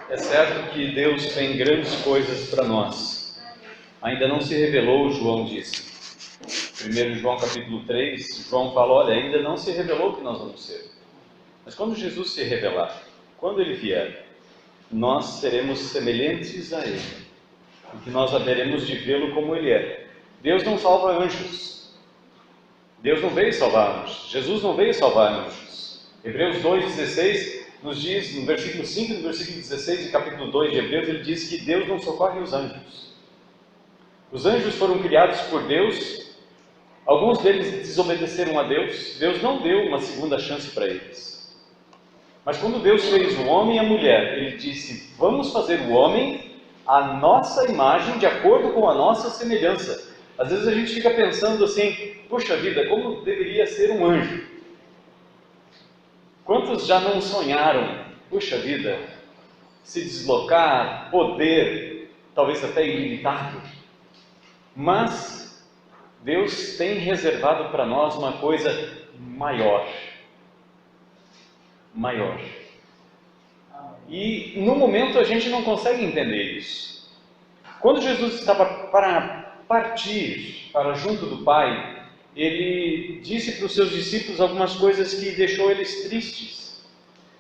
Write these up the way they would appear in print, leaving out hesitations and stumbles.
É certo que Deus tem grandes coisas para nós. Ainda não se revelou, João disse. 1 João capítulo 3, João fala, olha, ainda não se revelou o que nós vamos ser. Mas quando Jesus se revelar, quando Ele vier, nós seremos semelhantes a Ele. Porque nós haveremos de vê-lo como Ele é. Deus não salva anjos. Deus não veio salvar anjos. Jesus não veio salvar anjos. Hebreus 2,16 nos diz, no versículo 5 e no versículo 16 do capítulo 2 de Hebreus, ele diz que Deus não socorre os anjos. Os anjos foram criados por Deus, alguns deles desobedeceram a Deus, Deus não deu uma segunda chance para eles. Mas quando Deus fez o homem e a mulher, Ele disse, vamos fazer o homem à nossa imagem, de acordo com a nossa semelhança. Às vezes a gente fica pensando assim, puxa vida, como deveria ser um anjo? Quantos já não sonharam, puxa vida, se deslocar, poder, talvez até ilimitado? Mas Deus tem reservado para nós uma coisa maior. Maior. E no momento a gente não consegue entender isso. Quando Jesus estava para partir para junto do Pai, Ele disse para os seus discípulos algumas coisas que deixou eles tristes,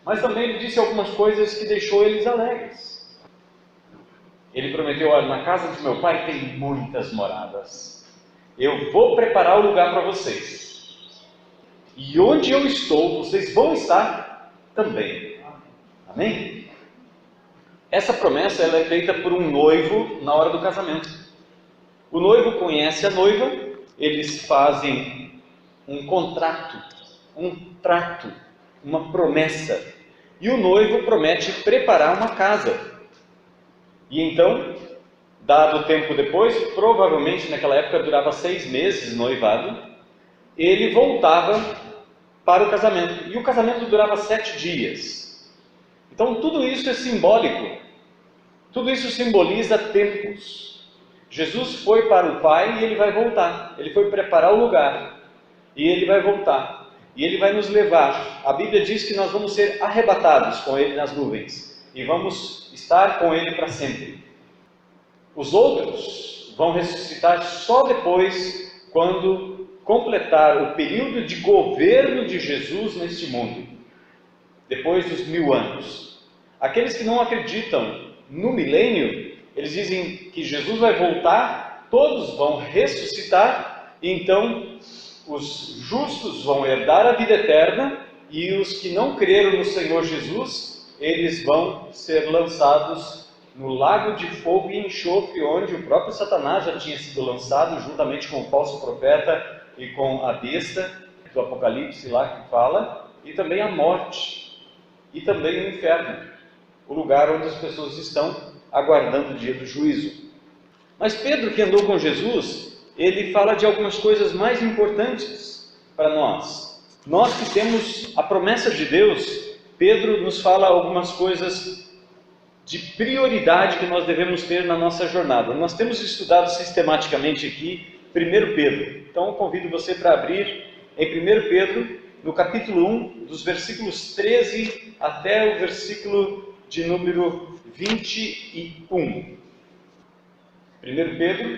mas também Ele disse algumas coisas que deixou eles alegres. Ele prometeu, olha, na casa de meu Pai tem muitas moradas, eu vou preparar o lugar para vocês, e onde eu estou, vocês vão estar também. Amém? Essa promessa ela é feita por um noivo na hora do casamento. O noivo conhece a noiva, eles fazem um contrato, um trato, uma promessa. E o noivo promete preparar uma casa. E então, dado tempo depois, provavelmente naquela época durava 6 meses noivado, ele voltava para o casamento. E o casamento durava 7 dias. Então tudo isso é simbólico. Tudo isso simboliza tempos. Jesus foi para o Pai e Ele vai voltar. Ele foi preparar o lugar. E Ele vai voltar. E Ele vai nos levar. A Bíblia diz que nós vamos ser arrebatados com Ele nas nuvens. E vamos estar com Ele para sempre. Os outros vão ressuscitar só depois, quando completar o período de governo de Jesus neste mundo. Depois dos 1000 anos. Aqueles que não acreditam no milênio, eles dizem que Jesus vai voltar, todos vão ressuscitar, e então os justos vão herdar a vida eterna, e os que não creram no Senhor Jesus, eles vão ser lançados no lago de fogo e enxofre, onde o próprio Satanás já tinha sido lançado, juntamente com o falso profeta e com a besta do Apocalipse lá que fala, e também a morte, e também o inferno, o lugar onde as pessoas estão aguardando o dia do juízo. Mas Pedro, que andou com Jesus, ele fala de algumas coisas mais importantes para nós. Nós que temos a promessa de Deus, Pedro nos fala algumas coisas de prioridade que nós devemos ter na nossa jornada. Nós temos estudado sistematicamente aqui 1 Pedro. Então eu convido você para abrir em 1 Pedro, no capítulo 1, dos versículos 13 até o versículo de número 21. 1 Pedro,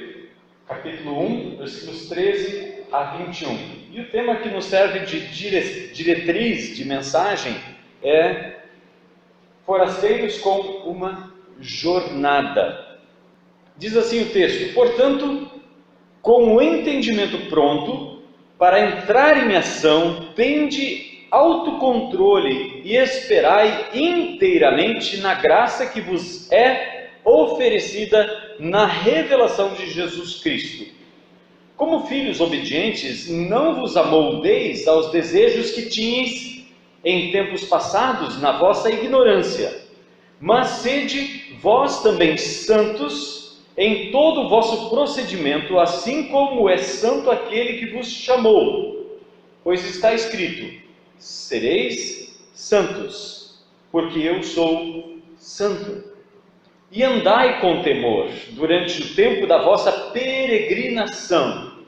capítulo 1, versículos 13 a 21. E o tema que nos serve de diretriz de mensagem é forasteiros com uma jornada. Diz assim o texto: portanto, com o entendimento pronto para entrar em ação, tende autocontrole e esperai inteiramente na graça que vos é oferecida na revelação de Jesus Cristo. Como filhos obedientes, não vos amoldeis aos desejos que tinhais em tempos passados na vossa ignorância, mas sede vós também santos em todo o vosso procedimento, assim como é santo aquele que vos chamou. Pois está escrito: sereis santos, porque eu sou santo. E andai com temor durante o tempo da vossa peregrinação.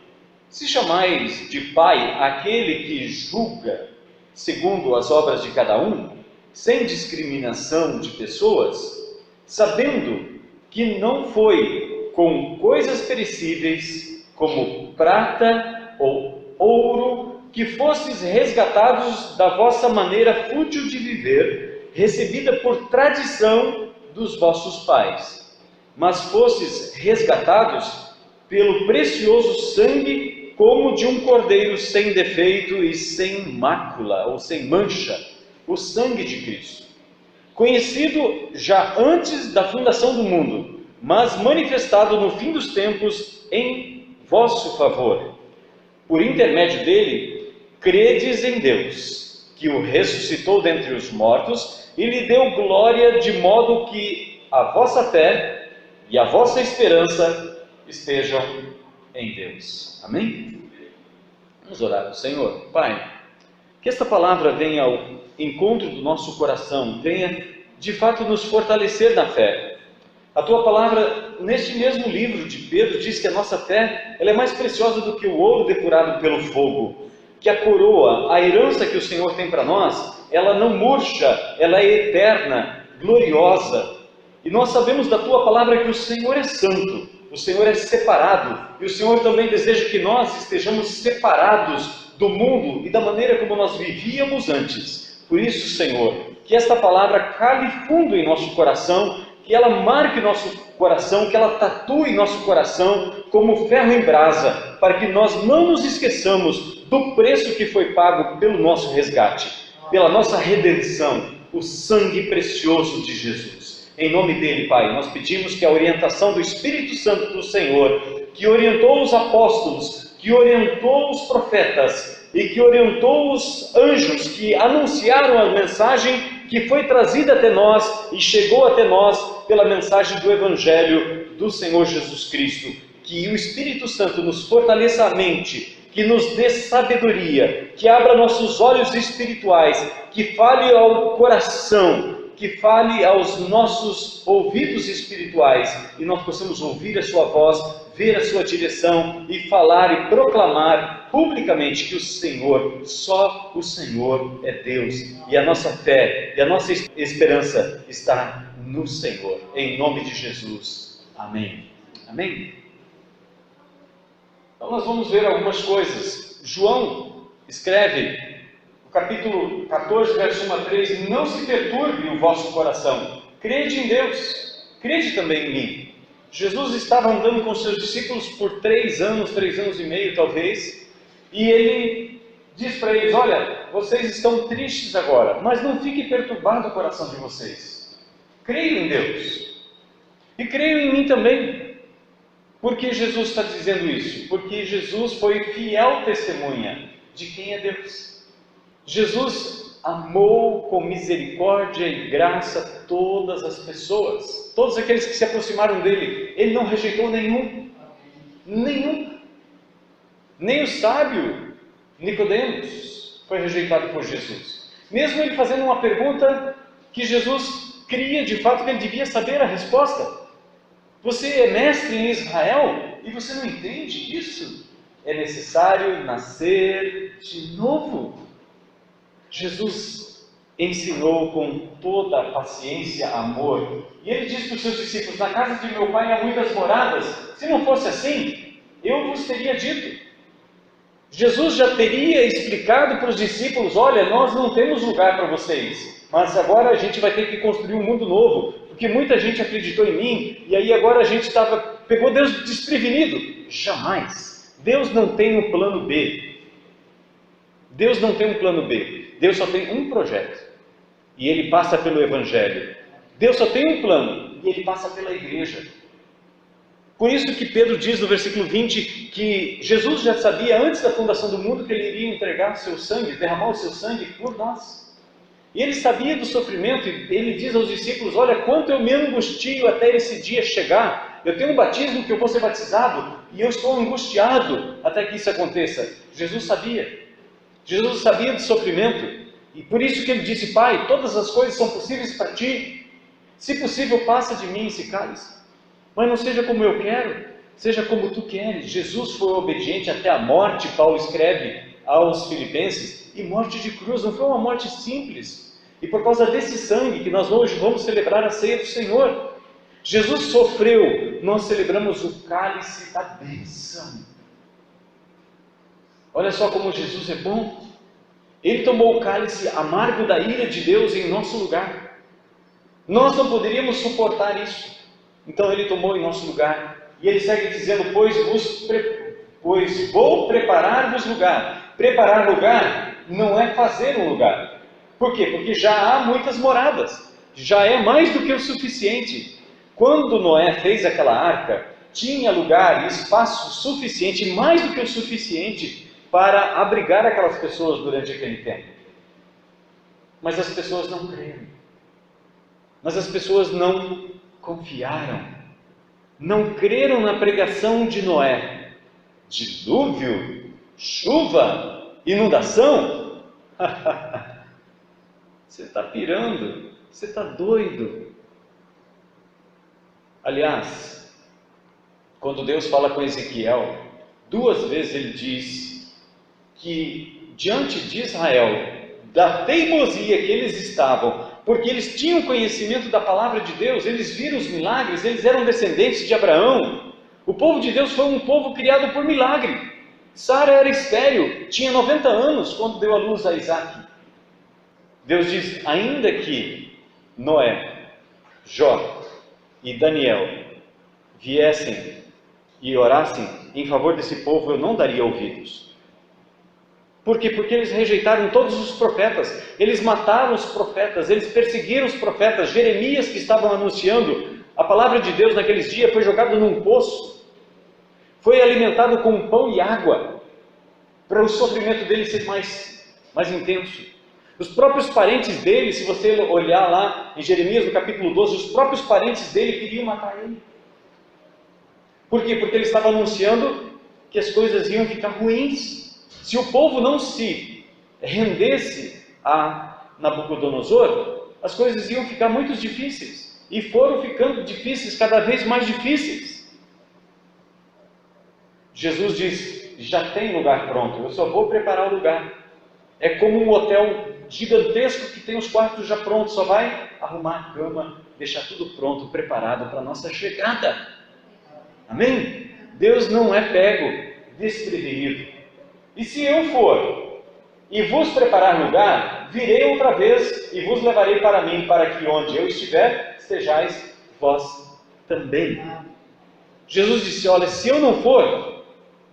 Se chamais de Pai aquele que julga segundo as obras de cada um, sem discriminação de pessoas, sabendo que não foi com coisas perecíveis, como prata ou ouro, que fostes resgatados da vossa maneira fútil de viver, recebida por tradição dos vossos pais, mas fostes resgatados pelo precioso sangue, como de um cordeiro sem defeito e sem mácula, ou sem mancha, o sangue de Cristo, conhecido já antes da fundação do mundo, mas manifestado no fim dos tempos em vosso favor. Por intermédio dele, credes em Deus, que o ressuscitou dentre os mortos e lhe deu glória, de modo que a vossa fé e a vossa esperança estejam em Deus. Amém? Vamos orar ao Senhor. Pai, que esta palavra venha ao encontro do nosso coração, venha de fato nos fortalecer na fé. A tua palavra, neste mesmo livro de Pedro, diz que a nossa fé ela é mais preciosa do que o ouro depurado pelo fogo, que a coroa, a herança que o Senhor tem para nós, ela não murcha, ela é eterna, gloriosa. E nós sabemos da tua palavra que o Senhor é santo, o Senhor é separado, e o Senhor também deseja que nós estejamos separados do mundo e da maneira como nós vivíamos antes. Por isso, Senhor, que esta palavra cale fundo em nosso coração, que ela marque nosso coração, que ela tatue nosso coração como ferro em brasa, para que nós não nos esqueçamos do preço que foi pago pelo nosso resgate, pela nossa redenção, o sangue precioso de Jesus. Em nome dele, Pai, nós pedimos que a orientação do Espírito Santo do Senhor, que orientou os apóstolos, que orientou os profetas e que orientou os anjos que anunciaram a mensagem que foi trazida até nós e chegou até nós pela mensagem do Evangelho do Senhor Jesus Cristo. Que o Espírito Santo nos fortaleça a mente, que nos dê sabedoria, que abra nossos olhos espirituais, que fale ao coração, que fale aos nossos ouvidos espirituais e nós possamos ouvir a sua voz, ver a sua direção e falar e proclamar publicamente que o Senhor, só o Senhor é Deus, e a nossa fé e a nossa esperança está no Senhor. Em nome de Jesus. Amém. Amém? Então nós vamos ver algumas coisas. João escreve, no capítulo 14, verso 1 a 3, não se perturbe o vosso coração, crede em Deus, crede também em mim. Jesus estava andando com seus discípulos por 3 anos e meio talvez, e ele diz para eles: olha, vocês estão tristes agora, mas não fique perturbado o coração de vocês, creiam em Deus, e creiam em mim também. Por que Jesus está dizendo isso? Porque Jesus foi fiel testemunha de quem é Deus. Jesus amou com misericórdia e graça todas as pessoas, todos aqueles que se aproximaram dele. Ele não rejeitou nenhum. Nem o sábio Nicodemos foi rejeitado por Jesus, mesmo ele fazendo uma pergunta que Jesus cria de fato que ele devia saber a resposta. Você é mestre em Israel e você não entende isso? É necessário nascer de novo. Jesus ensinou com toda a paciência, amor. E ele disse para os seus discípulos: na casa de meu pai há muitas moradas. Se não fosse assim, eu vos teria dito. Jesus já teria explicado para os discípulos: olha, nós não temos lugar para vocês, mas agora a gente vai ter que construir um mundo novo, porque muita gente acreditou em mim, e aí agora a gente pegou Deus desprevenido. Jamais. Deus não tem um plano B. Deus não tem um plano B. Deus só tem um projeto, e ele passa pelo Evangelho. Deus só tem um plano, e ele passa pela igreja. Por isso que Pedro diz no versículo 20, que Jesus já sabia antes da fundação do mundo que ele iria entregar o seu sangue, derramar o seu sangue por nós. E ele sabia do sofrimento, e ele diz aos discípulos: olha, quanto eu me angustio até esse dia chegar. Eu tenho um batismo que eu vou ser batizado, e eu estou angustiado até que isso aconteça. Jesus sabia. Jesus sabia do sofrimento, e por isso que ele disse: Pai, todas as coisas são possíveis para ti. Se possível, passa de mim esse cálice. Mas não seja como eu quero, seja como tu queres. Jesus foi obediente até a morte, Paulo escreve aos Filipenses, e morte de cruz, não foi uma morte simples. E por causa desse sangue que nós hoje vamos celebrar a ceia do Senhor. Jesus sofreu, nós celebramos o cálice da bênção. Olha só como Jesus é bom. Ele tomou o cálice amargo da ira de Deus em nosso lugar. Nós não poderíamos suportar isso. Então Ele tomou em nosso lugar. E Ele segue dizendo, pois vou preparar-vos lugar. Preparar lugar não é fazer um lugar. Por quê? Porque já há muitas moradas. Já é mais do que o suficiente. Quando Noé fez aquela arca, tinha lugar e espaço suficiente, mais do que o suficiente, para abrigar aquelas pessoas durante aquele tempo. Mas as pessoas não creram. Mas as pessoas não confiaram. Não creram na pregação de Noé. Dilúvio, chuva, inundação. Você está pirando, você está doido. Aliás, quando Deus fala com Ezequiel, 2 vezes ele diz que diante de Israel, da teimosia que eles estavam, porque eles tinham conhecimento da palavra de Deus, eles viram os milagres, eles eram descendentes de Abraão. O povo de Deus foi um povo criado por milagre. Sara era estéril, tinha 90 anos quando deu à luz a Isaac. Deus diz, ainda que Noé, Jó e Daniel viessem e orassem em favor desse povo, eu não daria ouvidos. Por quê? Porque eles rejeitaram todos os profetas, eles mataram os profetas, eles perseguiram os profetas. Jeremias, que estavam anunciando a palavra de Deus naqueles dias, foi jogado num poço, foi alimentado com pão e água, para o sofrimento dele ser mais intenso. Os próprios parentes dele, se você olhar lá em Jeremias no capítulo 12, os próprios parentes dele queriam matar ele. Por quê? Porque ele estava anunciando que as coisas iam ficar ruins. Se o povo não se rendesse a Nabucodonosor, as coisas iam ficar muito difíceis. E foram ficando difíceis, cada vez mais difíceis. Jesus diz, já tem lugar pronto, eu só vou preparar o lugar. É como um hotel gigantesco que tem os quartos já prontos, só vai arrumar a cama, deixar tudo pronto, preparado para a nossa chegada. Amém? Deus não é pego desprevenido. E se eu for e vos preparar lugar, virei outra vez e vos levarei para mim, para que onde eu estiver, estejais vós também. Jesus disse, olha, se eu não for,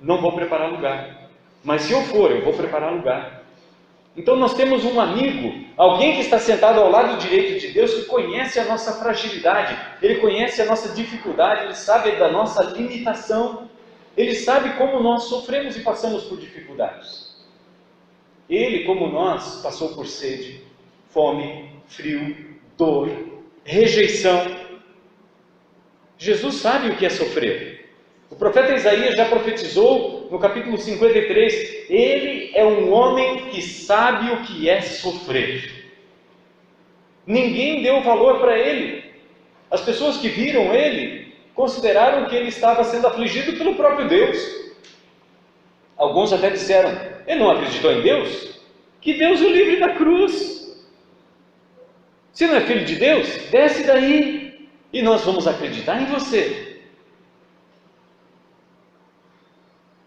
não vou preparar lugar. Mas se eu for, eu vou preparar lugar. Então nós temos um amigo, alguém que está sentado ao lado direito de Deus, que conhece a nossa fragilidade, ele conhece a nossa dificuldade, ele sabe da nossa limitação, ele sabe como nós sofremos e passamos por dificuldades. Ele, como nós, passou por sede, fome, frio, dor, rejeição. Jesus sabe o que é sofrer. O profeta Isaías já profetizou no capítulo 53, ele é um homem que sabe o que é sofrer. Ninguém deu valor para ele. As pessoas que viram ele, consideraram que ele estava sendo afligido pelo próprio Deus. Alguns até disseram, ele não acreditou em Deus? Que Deus o livre da cruz. Se não é filho de Deus, desce daí, e nós vamos acreditar em você.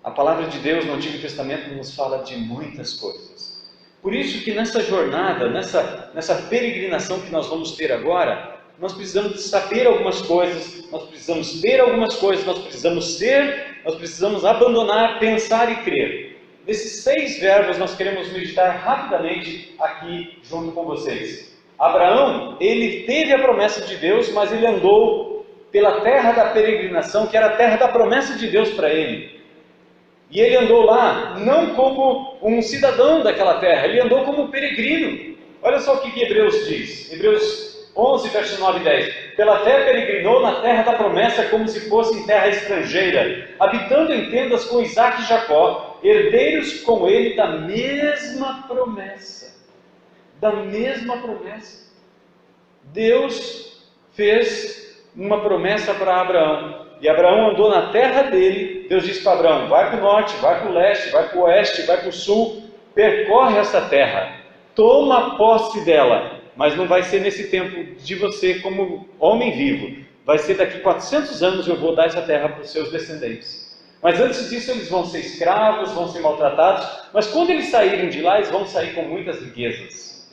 A palavra de Deus no Antigo Testamento nos fala de muitas coisas. Por isso que nessa jornada, nessa peregrinação que nós vamos ter agora, nós precisamos saber algumas coisas, nós precisamos ver algumas coisas, nós precisamos ser, nós precisamos abandonar, pensar e crer. Desses 6 verbos nós queremos meditar rapidamente aqui junto com vocês. Abraão, ele teve a promessa de Deus, mas ele andou pela terra da peregrinação, que era a terra da promessa de Deus para ele. E ele andou lá, não como um cidadão daquela terra, ele andou como um peregrino. Olha só o que Hebreus diz, Hebreus 11, verso 9 e 10. Pela fé peregrinou na terra da promessa, como se fosse em terra estrangeira, habitando em tendas com Isaque e Jacó, herdeiros com ele da mesma promessa. Da mesma promessa. Deus fez uma promessa para Abraão. E Abraão andou na terra dele. Deus disse para Abraão, vai para o norte, vai para o leste, vai para o oeste, vai para o sul, percorre essa terra, toma posse dela, mas não vai ser nesse tempo de você como homem vivo. vai ser daqui 400 anos eu vou dar essa terra para os seus descendentes. Mas antes disso eles vão ser escravos, vão ser maltratados, mas quando eles saírem de lá, eles vão sair com muitas riquezas.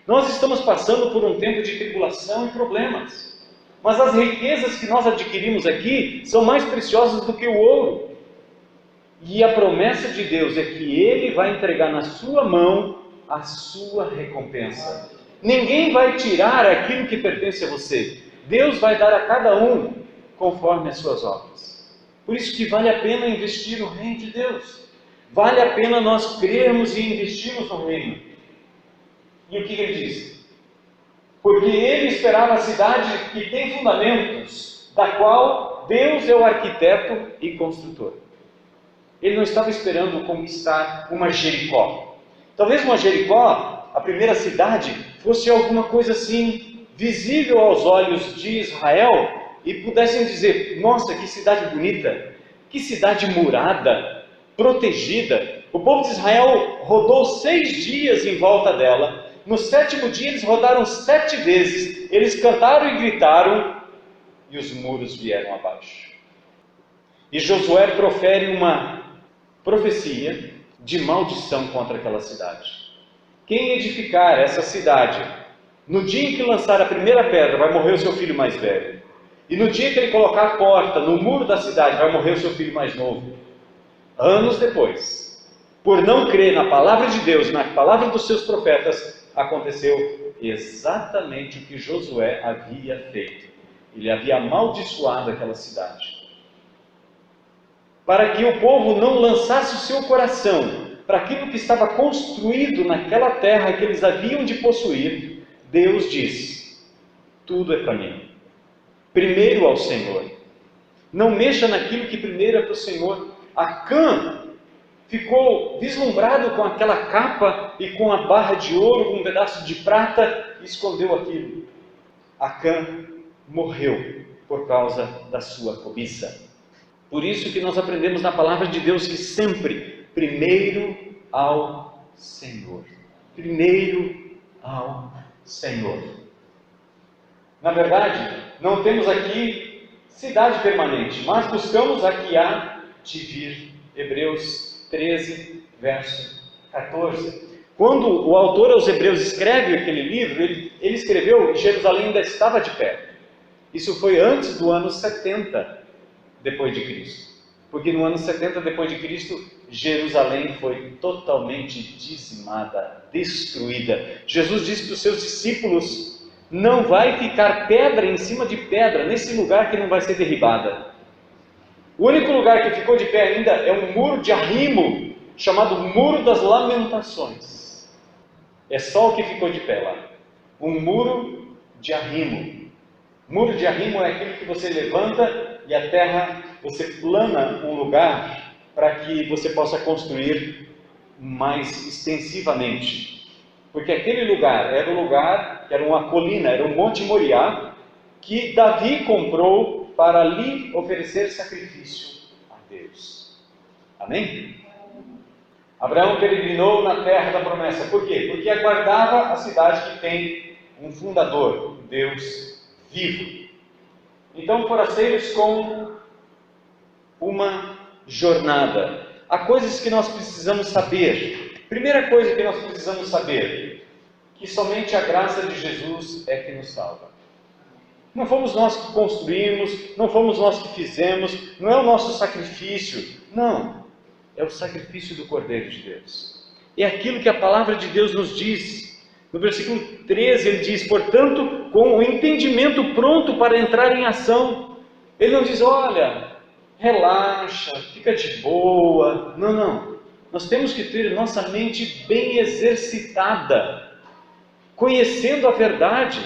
Nós estamos passando por um tempo de tribulação e problemas, mas as riquezas que nós adquirimos aqui são mais preciosas do que o ouro. E a promessa de Deus é que Ele vai entregar na sua mão a sua recompensa. Ninguém vai tirar aquilo que pertence a você. Deus vai dar a cada um conforme as suas obras. Por isso que vale a pena investir no reino de Deus. Vale a pena nós crermos e investirmos no reino. E o que ele diz? Porque ele esperava a cidade que tem fundamentos, da qual Deus é o arquiteto e construtor. Ele não estava esperando conquistar uma Jericó. Talvez uma Jericó, a primeira cidade, fosse alguma coisa assim, visível aos olhos de Israel, e pudessem dizer, nossa, que cidade bonita, que cidade murada, protegida. O povo de Israel rodou 6 dias em volta dela. No 7º dia eles rodaram 7 vezes, eles cantaram e gritaram, e os muros vieram abaixo. E Josué profere uma profecia de maldição contra aquela cidade. Quem edificar essa cidade, no dia em que lançar a primeira pedra, vai morrer o seu filho mais velho. E no dia que ele colocar a porta no muro da cidade, vai morrer o seu filho mais novo. Anos depois, por não crer na palavra de Deus, na palavra dos seus profetas, aconteceu exatamente o que Josué havia feito. Ele havia amaldiçoado aquela cidade. Para que o povo não lançasse o seu coração para aquilo que estava construído naquela terra que eles haviam de possuir, Deus diz, tudo é para mim. Primeiro ao Senhor. Não mexa naquilo que primeiro é para o Senhor. Acã ficou vislumbrado com aquela capa e com a barra de ouro, com um pedaço de prata, e escondeu aquilo. Acã morreu por causa da sua cobiça. Por isso que nós aprendemos na palavra de Deus que sempre, primeiro ao Senhor. Primeiro ao Senhor. Na verdade, não temos aqui cidade permanente, mas buscamos a que há de vir. Hebreus 13, verso 14. Quando o autor aos Hebreus escreve aquele livro, ele escreveu que Jerusalém ainda estava de pé. Isso foi antes do ano 70 depois de Cristo. Porque no ano 70 depois de Cristo, Jerusalém foi totalmente dizimada, destruída. Jesus disse para os seus discípulos, não vai ficar pedra em cima de pedra, nesse lugar que não vai ser derribada. O único lugar que ficou de pé ainda é um muro de arrimo, chamado Muro das Lamentações. É só o que ficou de pé lá. Um muro de arrimo. Muro de arrimo é aquilo que você levanta e a terra, você plana um lugar para que você possa construir mais extensivamente. Porque aquele lugar era um lugar, era uma colina, era um Monte Moriá, que Davi comprou para ali oferecer sacrifício a Deus. Amém? Abraão peregrinou na terra da promessa. Por quê? Porque aguardava a cidade que tem um fundador, um Deus vivo. Então, forasteiros com uma jornada. Há coisas que nós precisamos saber. Primeira coisa que nós precisamos saber, que somente a graça de Jesus é que nos salva. Não fomos nós que construímos, não fomos nós que fizemos, não é o nosso sacrifício, não. É o sacrifício do Cordeiro de Deus. É aquilo que a palavra de Deus nos diz. No versículo 13 ele diz, portanto, com o entendimento pronto para entrar em ação. Ele não diz, olha, relaxa, fica de boa. Não, não. Nós temos que ter nossa mente bem exercitada, conhecendo a verdade,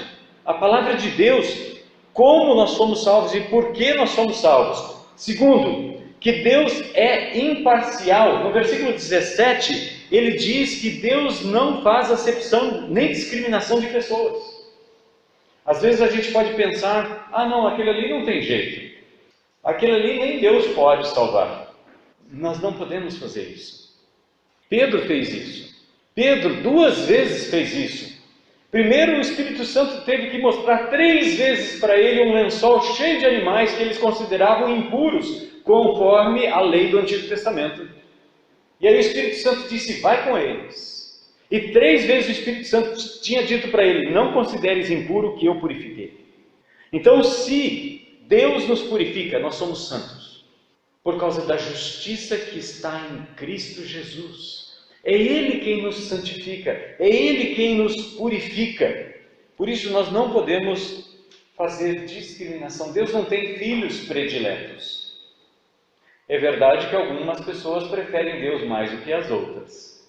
a palavra de Deus, como nós somos salvos e por que nós somos salvos. Segundo, que Deus é imparcial. No versículo 17, ele diz que Deus não faz acepção nem discriminação de pessoas. Às vezes a gente pode pensar, ah não, aquele ali não tem jeito, aquele ali nem Deus pode salvar. Nós não podemos fazer isso. Pedro fez isso. Pedro 2 vezes fez isso. Primeiro, o Espírito Santo teve que mostrar 3 vezes para ele um lençol cheio de animais que eles consideravam impuros, conforme a lei do Antigo Testamento. E aí o Espírito Santo disse, vai com eles. E 3 vezes o Espírito Santo tinha dito para ele, não consideres impuro o que eu purifiquei. Então, se Deus nos purifica, nós somos santos, por causa da justiça que está em Cristo Jesus. É Ele quem nos santifica, é Ele quem nos purifica. Por isso nós não podemos fazer discriminação. Deus não tem filhos prediletos. É verdade que algumas pessoas preferem Deus mais do que as outras.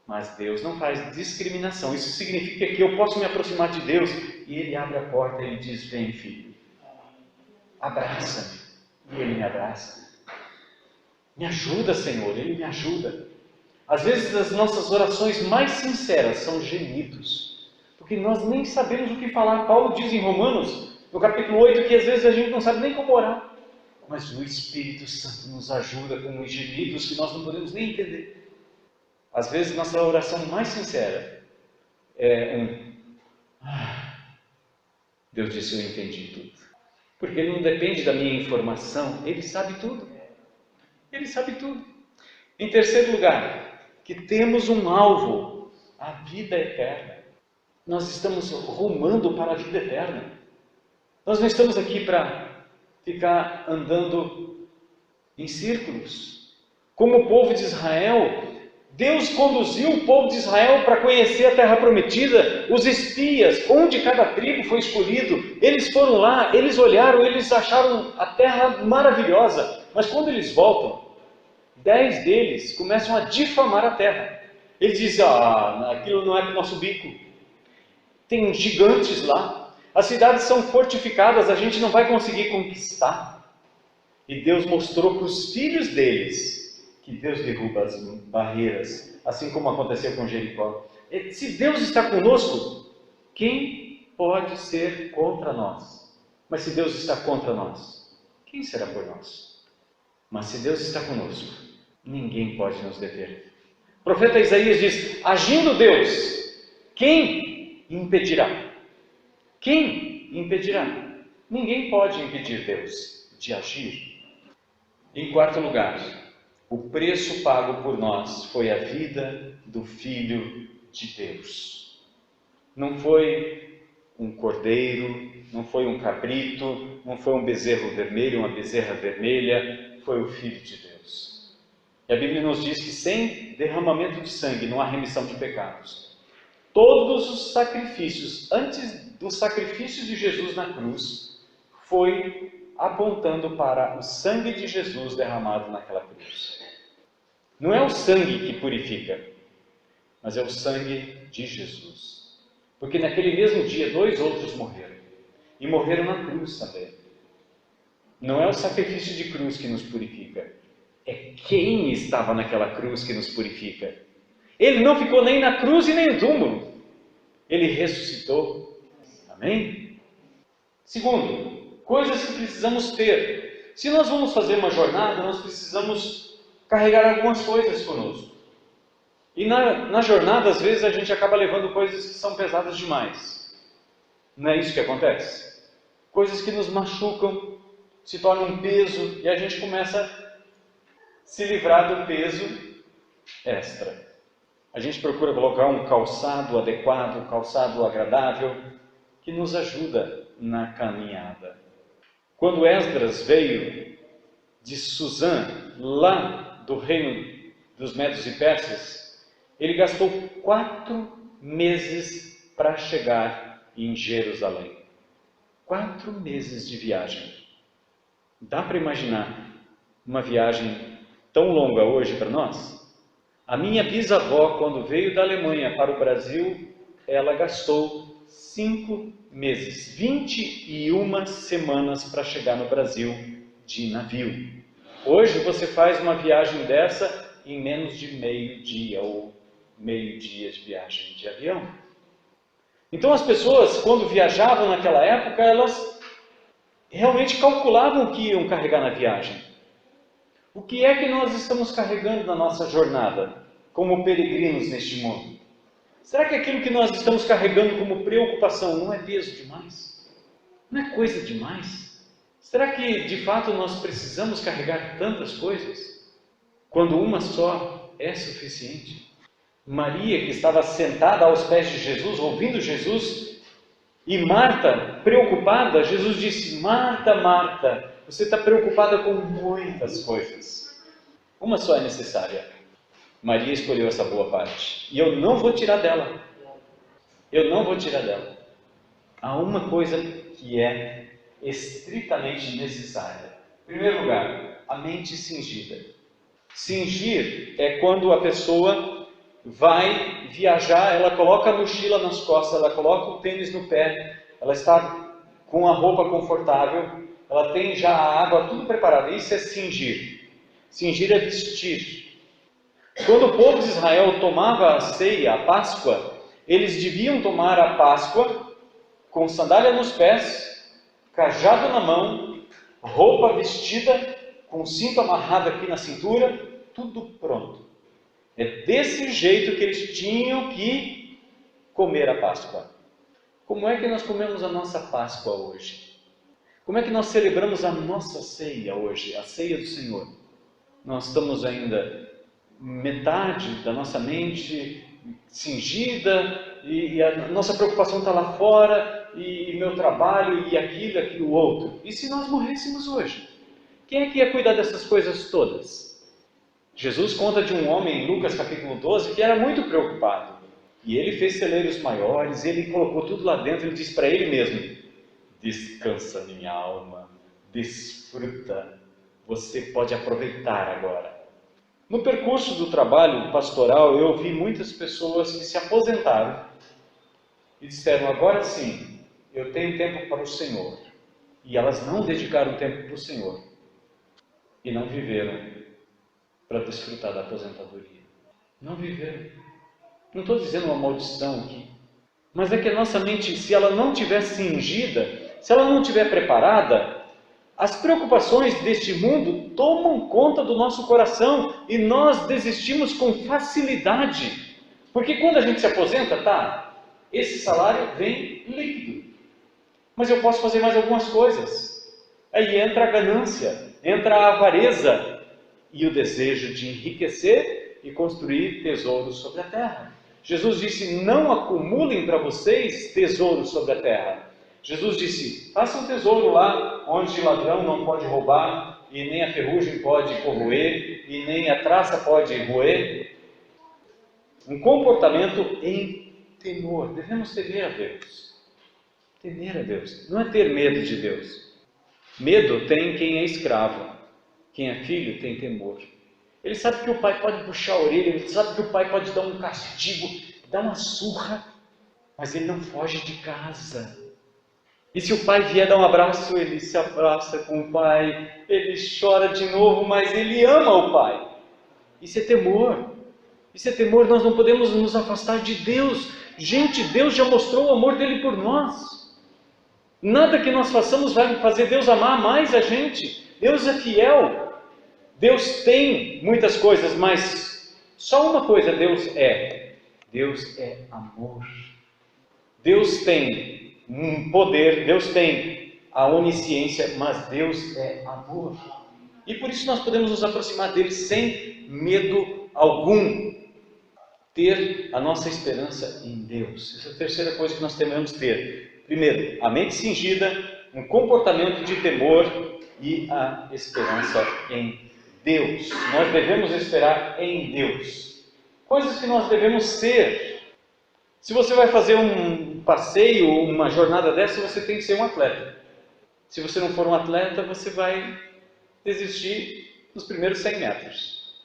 Mas Deus não faz discriminação. Isso significa que eu posso me aproximar de Deus e Ele abre a porta e Ele diz, vem filho, abraça-me. E Ele me abraça. Me ajuda, Senhor, Ele me ajuda. Às vezes as nossas orações mais sinceras são gemidos, porque nós nem sabemos o que falar. Paulo diz em Romanos, no capítulo 8, que às vezes a gente não sabe nem como orar. Mas o Espírito Santo nos ajuda com os gemidos que nós não podemos nem entender. Às vezes nossa oração mais sincera é Deus disse, eu entendi tudo. Porque Ele não depende da minha informação, Ele sabe tudo. Ele sabe tudo. Em terceiro lugar, que temos um alvo, a vida eterna. Nós estamos rumando para a vida eterna. Nós não estamos aqui para ficar andando em círculos. Como o povo de Israel, Deus conduziu o povo de Israel para conhecer a terra prometida. Os espias, onde cada tribo foi escolhido, eles foram lá, eles olharam, eles acharam a terra maravilhosa. Mas quando eles voltam, 10 deles começam a difamar a terra. Eles dizem, aquilo não é para o nosso bico. Tem gigantes lá. As cidades são fortificadas, a gente não vai conseguir conquistar. E Deus mostrou para os filhos deles que Deus derruba as barreiras, assim como aconteceu com Jericó. E se Deus está conosco, quem pode ser contra nós? Mas se Deus está contra nós, quem será por nós? Mas se Deus está conosco, ninguém pode nos deter. O profeta Isaías diz, agindo Deus, quem impedirá? Quem impedirá? Ninguém pode impedir Deus de agir. Em quarto lugar, o preço pago por nós foi a vida do Filho de Deus. Não foi um cordeiro, não foi um cabrito, não foi um bezerro vermelho, uma bezerra vermelha, foi o Filho de Deus. E a Bíblia nos diz que sem derramamento de sangue não há remissão de pecados. Todos os sacrifícios, antes do sacrifício de Jesus na cruz, foi apontando para o sangue de Jesus derramado naquela cruz. Não é o sangue que purifica, mas é o sangue de Jesus. Porque naquele mesmo dia 2 outros morreram. E morreram na cruz também. Não é o sacrifício de cruz que nos purifica, é quem estava naquela cruz que nos purifica. Ele não ficou nem na cruz e nem no túmulo. Ele ressuscitou. Amém? Segundo, coisas que precisamos ter. Se nós vamos fazer uma jornada, nós precisamos carregar algumas coisas conosco. E na jornada, às vezes, a gente acaba levando coisas que são pesadas demais. Não é isso que acontece? Coisas que nos machucam, se tornam um peso, e a gente começa a se livrar do peso extra. A gente procura colocar um calçado adequado, um calçado agradável, que nos ajuda na caminhada. Quando Esdras veio de Suzã, lá do reino dos Medos e Persas, ele gastou 4 meses para chegar em Jerusalém. 4 meses de viagem. Dá para imaginar uma viagem tão longa hoje para nós? A minha bisavó, quando veio da Alemanha para o Brasil, ela gastou 5 meses, 21 semanas para chegar no Brasil de navio. Hoje você faz uma viagem dessa em menos de meio dia ou meio dia de viagem de avião. Então as pessoas, quando viajavam naquela época, elas realmente calculavam o que iam carregar na viagem. O que é que nós estamos carregando na nossa jornada, como peregrinos neste mundo? Será que aquilo que nós estamos carregando como preocupação não é peso demais? Não é coisa demais? Será que de fato nós precisamos carregar tantas coisas, quando uma só é suficiente? Maria, que estava sentada aos pés de Jesus, ouvindo Jesus, e Marta, preocupada, Jesus disse: Marta, Marta, você está preocupada com muitas coisas. Uma só é necessária. Maria escolheu essa boa parte. E eu não vou tirar dela. Eu não vou tirar dela. Há uma coisa que é estritamente necessária. Em primeiro lugar, a mente cingida. Cingir é quando a pessoa vai viajar, ela coloca a mochila nas costas, ela coloca o tênis no pé, ela está com a roupa confortável, ela tem já a água, tudo preparado. Isso é cingir. Cingir é vestir. Quando o povo de Israel tomava a ceia, a Páscoa, eles deviam tomar a Páscoa com sandália nos pés, cajado na mão, roupa vestida, com cinto amarrado aqui na cintura, tudo pronto. É desse jeito que eles tinham que comer a Páscoa. Como é que nós comemos a nossa Páscoa hoje? Como é que nós celebramos a nossa ceia hoje, a ceia do Senhor? Nós estamos ainda metade da nossa mente cingida e a nossa preocupação está lá fora e meu trabalho e aquilo outro. E se nós morrêssemos hoje? Quem é que ia cuidar dessas coisas todas? Jesus conta de um homem em Lucas capítulo 12 que era muito preocupado. E ele fez celeiros maiores, ele colocou tudo lá dentro e disse para ele mesmo: descansa minha alma, desfruta, você pode aproveitar agora. No percurso do trabalho pastoral, eu vi muitas pessoas que se aposentaram e disseram: agora sim, eu tenho tempo para o Senhor. E elas não dedicaram tempo para o Senhor e não viveram para desfrutar da aposentadoria. Não viveram. Não estou dizendo uma maldição aqui, mas é que a nossa mente, se ela não estiver cingida, se ela não estiver preparada, as preocupações deste mundo tomam conta do nosso coração e nós desistimos com facilidade. Porque quando a gente se aposenta, esse salário vem líquido, mas eu posso fazer mais algumas coisas. Aí entra a ganância, entra a avareza e o desejo de enriquecer e construir tesouros sobre a terra. Jesus disse: não acumulem para vocês tesouros sobre a terra. Jesus disse: faça um tesouro lá onde ladrão não pode roubar, e nem a ferrugem pode corroer, e nem a traça pode roer. Um comportamento em temor. Devemos temer a Deus. Temer a Deus. Não é ter medo de Deus. Medo tem quem é escravo. Quem é filho tem temor. Ele sabe que o pai pode puxar a orelha, ele sabe que o pai pode dar um castigo, dar uma surra, mas ele não foge de casa. E se o pai vier dar um abraço, ele se abraça com o pai, ele chora de novo, mas ele ama o pai. Isso é temor. Isso é temor, nós não podemos nos afastar de Deus. Gente, Deus já mostrou o amor dele por nós. Nada que nós façamos vai fazer Deus amar mais a gente. Deus é fiel. Deus tem muitas coisas, mas só uma coisa Deus é. Deus é amor. Deus tem um poder, Deus tem a onisciência, mas Deus é amor. E por isso nós podemos nos aproximar dele sem medo algum. Ter a nossa esperança em Deus. Essa é a terceira coisa que nós devemos ter. Primeiro, a mente cingida, um comportamento de temor e a esperança em Deus. Nós devemos esperar em Deus. Coisas que nós devemos ser. Se você vai fazer um passeio, uma jornada dessa, você tem que ser um atleta. Se você não for um atleta, você vai desistir nos primeiros 100 metros.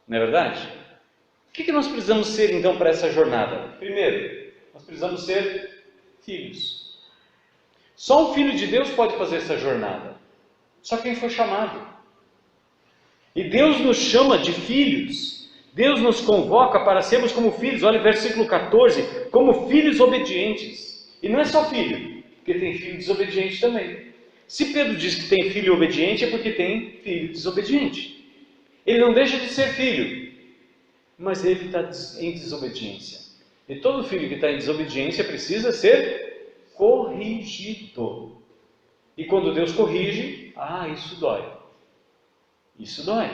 Não é verdade? O que nós precisamos ser então para essa jornada? Primeiro, nós precisamos ser filhos. Só um filho de Deus pode fazer essa jornada. Só quem foi chamado. E Deus nos chama de filhos. Deus nos convoca para sermos como filhos. Olha o versículo 14. Como filhos obedientes. E não é só filho, porque tem filho desobediente também. Se Pedro diz que tem filho obediente, é porque tem filho desobediente. Ele não deixa de ser filho, mas ele está em desobediência. E todo filho que está em desobediência precisa ser corrigido. E quando Deus corrige, isso dói. Isso dói.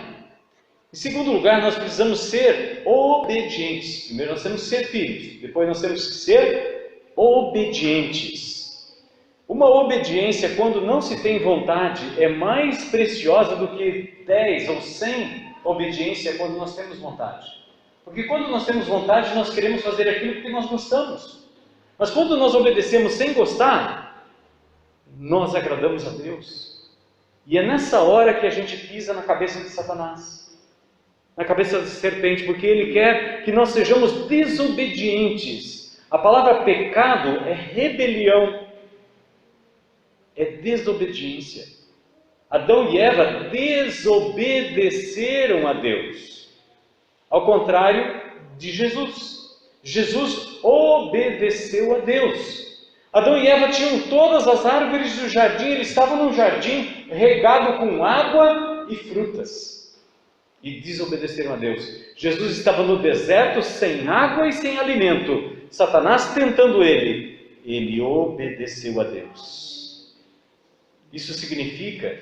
Em segundo lugar, nós precisamos ser obedientes. Primeiro nós temos que ser filhos, depois nós temos que ser obedientes. Uma obediência, quando não se tem vontade, é mais preciosa do que 10 ou 100 obediência quando nós temos vontade. Porque quando nós temos vontade, nós queremos fazer aquilo que nós gostamos. Mas quando nós obedecemos sem gostar, nós agradamos a Deus. E é nessa hora que a gente pisa na cabeça de Satanás, na cabeça da serpente, porque ele quer que nós sejamos desobedientes. A palavra pecado é rebelião, é desobediência. Adão e Eva desobedeceram a Deus, ao contrário de Jesus. Jesus obedeceu a Deus. Adão e Eva tinham todas as árvores do jardim, eles estavam num jardim regado com água e frutas, e desobedeceram a Deus. Jesus estava no deserto, sem água e sem alimento. Satanás tentando ele obedeceu a Deus. Isso significa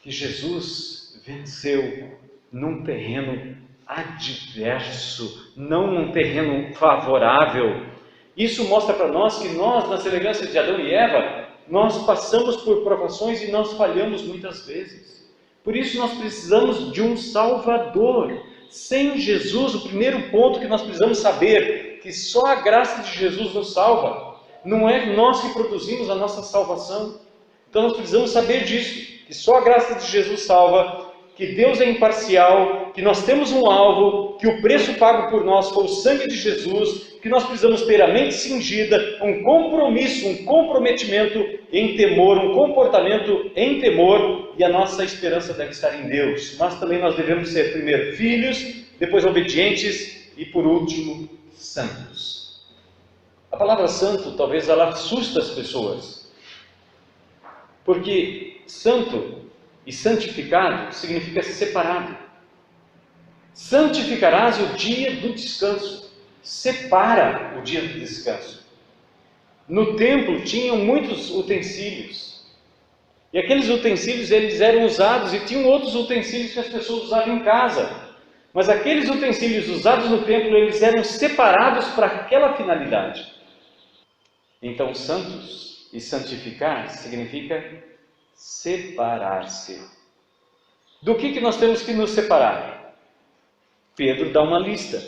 que Jesus venceu num terreno adverso, não num terreno favorável. Isso mostra para nós que nós, na semelhança de Adão e Eva, nós passamos por provações e nós falhamos muitas vezes. Por isso nós precisamos de um Salvador. Sem Jesus, o primeiro ponto que nós precisamos saber, que só a graça de Jesus nos salva. Não é nós que produzimos a nossa salvação. Então nós precisamos saber disso, que só a graça de Jesus salva, que Deus é imparcial, que nós temos um alvo, que o preço pago por nós foi o sangue de Jesus, que nós precisamos ter a mente cingida, um compromisso, um comprometimento em temor, um comportamento em temor, e a nossa esperança deve estar em Deus. Mas também nós devemos ser primeiro filhos, depois obedientes e por último santos. A palavra santo talvez ela assusta as pessoas, porque santo e santificado significa separado. Santificarás o dia do descanso. Separa o dia do descanso. No templo tinham muitos utensílios. E aqueles utensílios eles eram usados e tinham outros utensílios que as pessoas usavam em casa. Mas aqueles utensílios usados no templo, eles eram separados para aquela finalidade. Então, santos e santificar significa separar-se. Do que nós temos que nos separar? Pedro dá uma lista.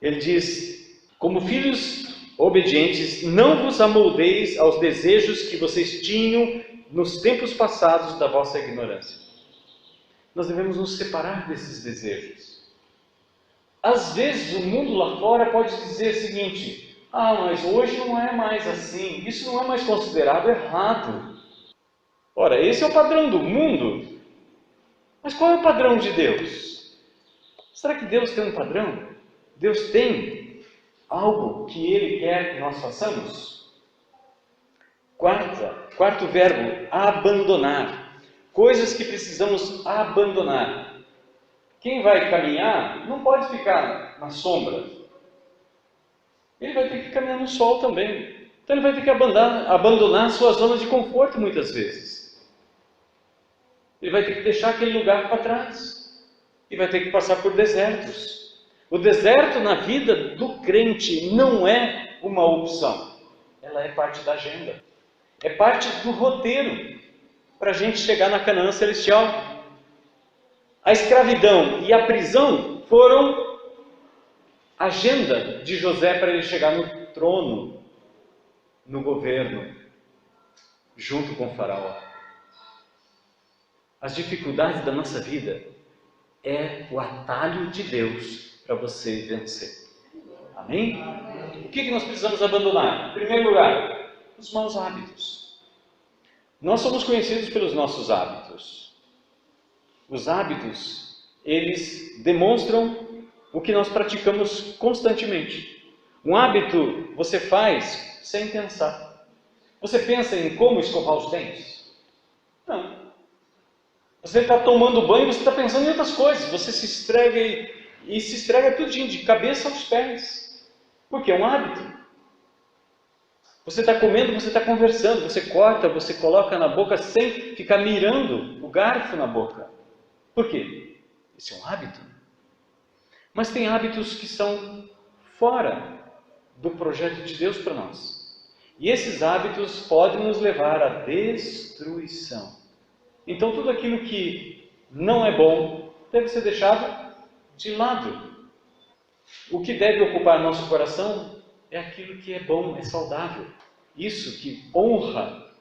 Ele diz: como filhos obedientes, não vos amoldeis aos desejos que vocês tinham nos tempos passados da vossa ignorância. Nós devemos nos separar desses desejos. Às vezes o mundo lá fora pode dizer o seguinte: mas hoje não é mais assim, isso não é mais considerado errado. Ora, esse é o padrão do mundo. Mas qual é o padrão de Deus? Será que Deus tem um padrão? Deus tem algo que Ele quer que nós façamos? Quarto verbo, abandonar. Coisas que precisamos abandonar. Quem vai caminhar não pode ficar na sombra. Ele vai ter que caminhar no sol também. Então ele vai ter que abandonar a sua zona de conforto muitas vezes. Ele vai ter que deixar aquele lugar para trás. E vai ter que passar por desertos. O deserto na vida do crente não é uma opção. Ela é parte da agenda. É parte do roteiro para a gente chegar na Canaã celestial. A escravidão e a prisão foram a agenda de José para ele chegar no trono, no governo, junto com o faraó. As dificuldades da nossa vida é o atalho de Deus para você vencer. Amém? O que nós precisamos abandonar? Em primeiro lugar, os maus hábitos. Nós somos conhecidos pelos nossos hábitos. Os hábitos, eles demonstram o que nós praticamos constantemente. Um hábito você faz sem pensar. Você pensa em como escovar os dentes? Não. Você está tomando banho e você está pensando em outras coisas. Você se esfrega e se esfrega tudinho, de cabeça aos pés. Porque é um hábito. Você está comendo, você está conversando, você corta, você coloca na boca sem ficar mirando o garfo na boca. Por quê? Esse é um hábito. Mas tem hábitos que são fora do projeto de Deus para nós. E esses hábitos podem nos levar à destruição. Então tudo aquilo que não é bom deve ser deixado de lado. O que deve ocupar nosso coração é aquilo que é bom, é saudável. Isso que honra.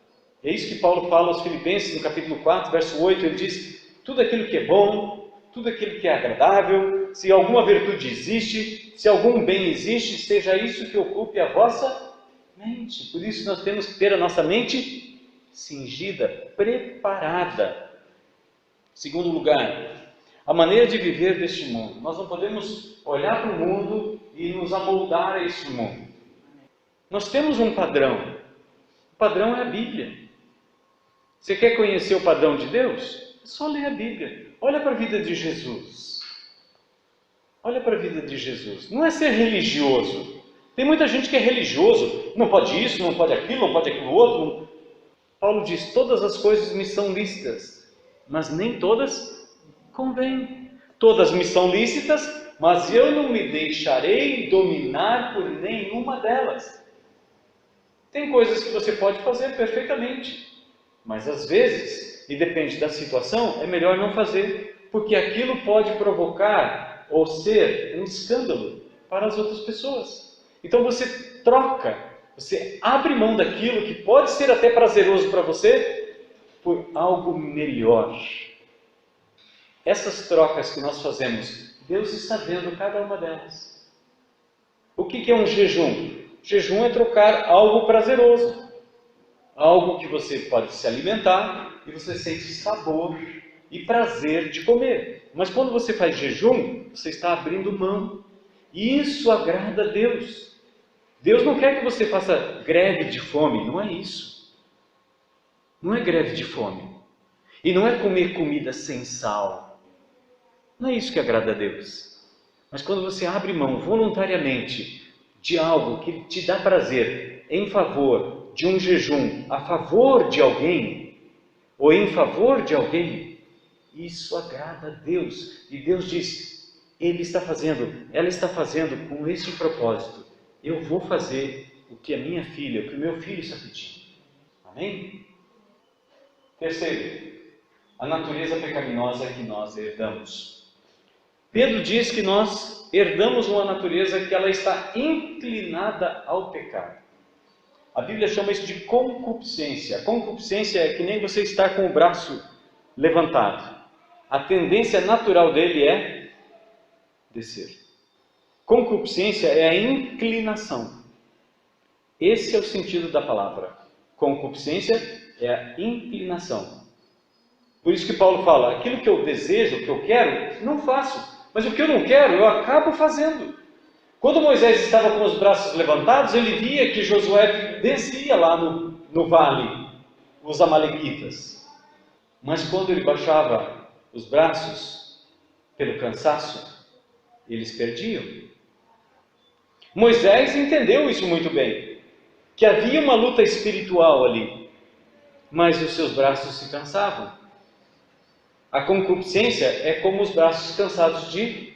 É isso que Paulo fala aos Filipenses no capítulo 4, verso 8. Ele diz, tudo aquilo que é bom, tudo aquilo que é agradável, se alguma virtude existe, se algum bem existe, seja isso que ocupe a vossa mente. Por isso nós temos que ter a nossa mente cingida, preparada. Segundo lugar, a maneira de viver deste mundo. Nós não podemos olhar para o mundo e nos amoldar a este mundo. Nós temos um padrão. O padrão é a Bíblia. Você quer conhecer o padrão de Deus? É só ler a Bíblia. Olha para a vida de Jesus. Olha para a vida de Jesus. Não é ser religioso. Tem muita gente que é religioso. Não pode isso, não pode aquilo, não pode aquilo outro. Paulo diz, todas as coisas me são lícitas, mas nem todas convêm. Todas me são lícitas, mas eu não me deixarei dominar por nenhuma delas. Tem coisas que você pode fazer perfeitamente, mas às vezes, e depende da situação, é melhor não fazer, porque aquilo pode provocar ou ser um escândalo para as outras pessoas. Então você troca, você abre mão daquilo que pode ser até prazeroso para você, por algo melhor. Essas trocas que nós fazemos, Deus está vendo cada uma delas. O que é um jejum? Jejum é trocar algo prazeroso. Algo que você pode se alimentar e você sente sabor e prazer de comer. Mas quando você faz jejum, você está abrindo mão. E isso agrada a Deus. Deus não quer que você faça greve de fome, não é isso. Não é greve de fome. E não é comer comida sem sal. Não é isso que agrada a Deus. Mas quando você abre mão voluntariamente de algo que te dá prazer em favor de um jejum, a favor de alguém, ou em favor de alguém, isso agrada a Deus. E Deus diz, ela está fazendo com esse propósito. Eu vou fazer o que a minha filha, o que o meu filho está pedindo. Amém? Terceiro, a natureza pecaminosa que nós herdamos. Pedro diz que nós herdamos uma natureza que ela está inclinada ao pecado. A Bíblia chama isso de concupiscência. A concupiscência é que nem você está com o braço levantado. A tendência natural dele é descer. Concupiscência é a inclinação. Esse é o sentido da palavra. Concupiscência é a inclinação. Por isso que Paulo fala, aquilo que eu desejo, que eu quero, não faço. Mas o que eu não quero, eu acabo fazendo. Quando Moisés estava com os braços levantados, ele via que Josué descia lá no vale, os amalequitas. Mas quando ele baixava os braços, pelo cansaço, eles perdiam. Moisés entendeu isso muito bem, que havia uma luta espiritual ali, mas os seus braços se cansavam. A concupiscência é como os braços cansados de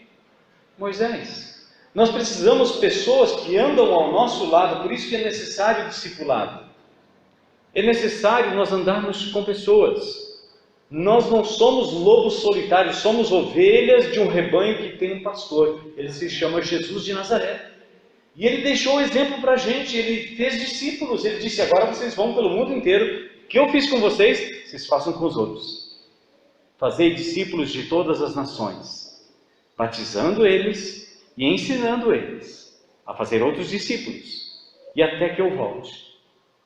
Moisés. Nós precisamos de pessoas que andam ao nosso lado, por isso que é necessário discipulado. É necessário nós andarmos com pessoas. Nós não somos lobos solitários, somos ovelhas de um rebanho que tem um pastor. Ele se chama Jesus de Nazaré. E ele deixou o exemplo para a gente, ele fez discípulos. Ele disse, agora vocês vão pelo mundo inteiro. O que eu fiz com vocês, vocês façam com os outros. Fazei discípulos de todas as nações, batizando eles e ensinando eles a fazer outros discípulos. E até que eu volte,